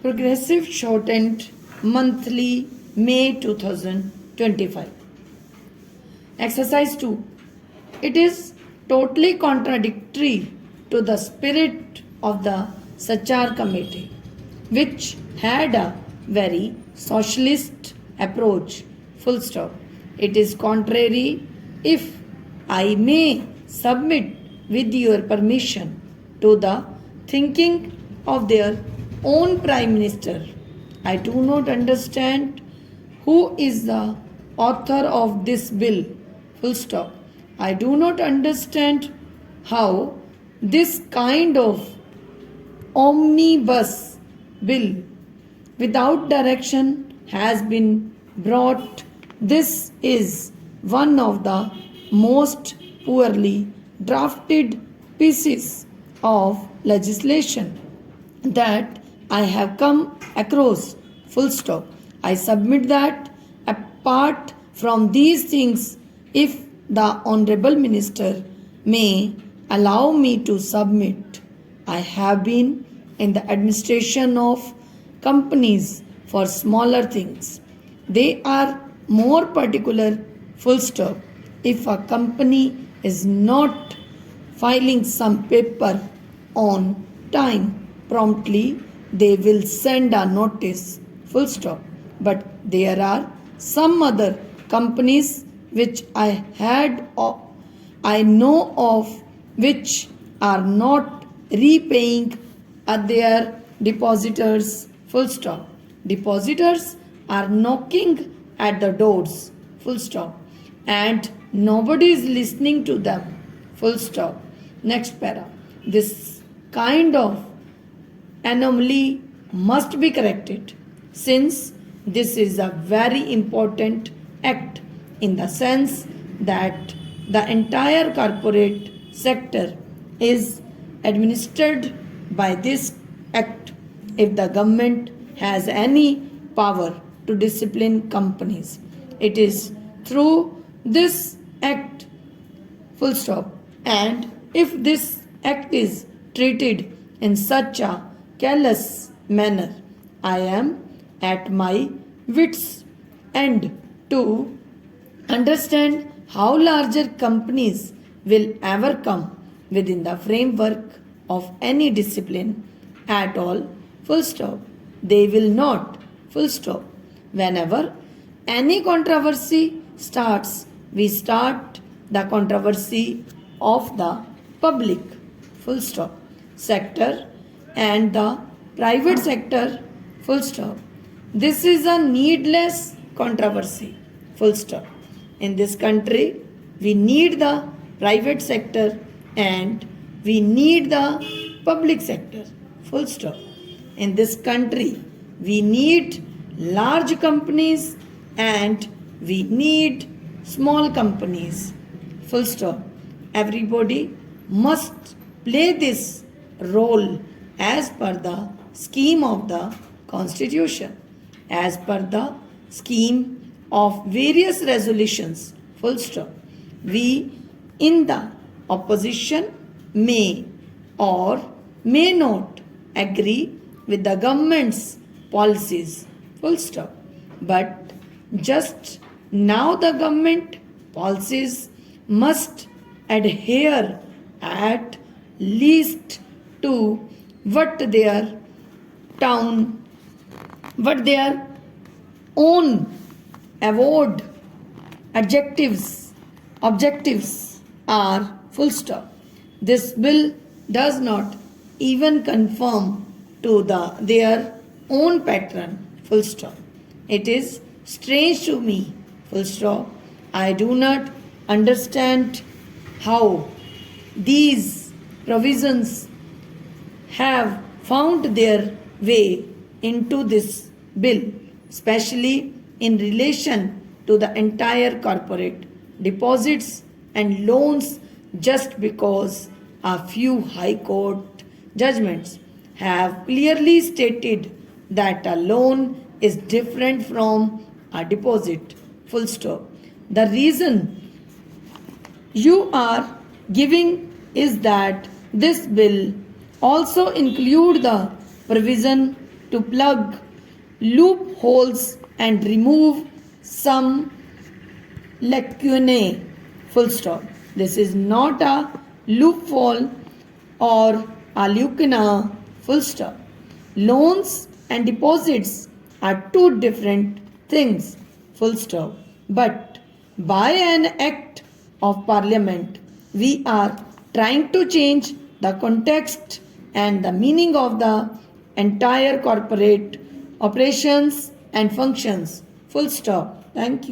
Progressive Shorthand Monthly, May 2025. Exercise 2. It is totally contradictory to the spirit of the Sachar Committee, which had a very socialist approach. Full stop. It is contrary, if I may submit with your permission, to the thinking of their own Prime Minister. I do not understand who is the author of this bill. Full stop. I do not understand how this kind of omnibus bill without direction has been brought. This is one of the most poorly drafted pieces of legislation that I have come across. Full stop. I submit that apart from these things, if the Honorable Minister may allow me to submit, I have been in the administration of companies for smaller things. They are more particular. Full stop. If a company is not filing some paper on time promptly, they will send a notice. Full stop. But there are some other companies which I know of which are not repaying their depositors. Full stop. Depositors are knocking at the doors. Full stop. And nobody is listening to them. Full stop. Next para. This kind of anomaly must be corrected, since this is a very important act in the sense that the entire corporate sector is administered by this act. If the government has any power to discipline companies, it is through this act. Full stop. And if this act is treated in such a callous manner, I am at my wits' end to understand how larger companies will ever come within the framework of any discipline at all. Full stop. They will not. Full stop. Whenever any controversy starts, we start the controversy of the public. Full stop. Sector and the private sector. Full stop. This is a needless controversy. Full stop. In this country, we need the private sector and we need the public sector. Full stop. In this country, we need large companies and we need small companies. Full stop. Everybody must play this role as per the scheme of the Constitution, as per the scheme of various resolutions. Full stop. We in the opposition may or may not agree with the government's policies. Full stop. But just now the government policies must adhere at least to what their own avowed objectives are. Full stop. This bill does not even conform to their own pattern. Full stop. It is strange to me. Full stop. I do not understand how these provisions have found their way into this bill, especially in relation to the entire corporate deposits and loans, just because a few high court judgments have clearly stated that a loan is different from a deposit. Full stop. The reason you are giving is that this bill also include the provision to plug loopholes and remove some lacunae. Full stop. This is not a loophole or a lacuna. Full stop. Loans and deposits are two different things. Full stop. But by an act of parliament, we are trying to change the context and the meaning of the entire corporate operations and functions. Full stop. Thank you.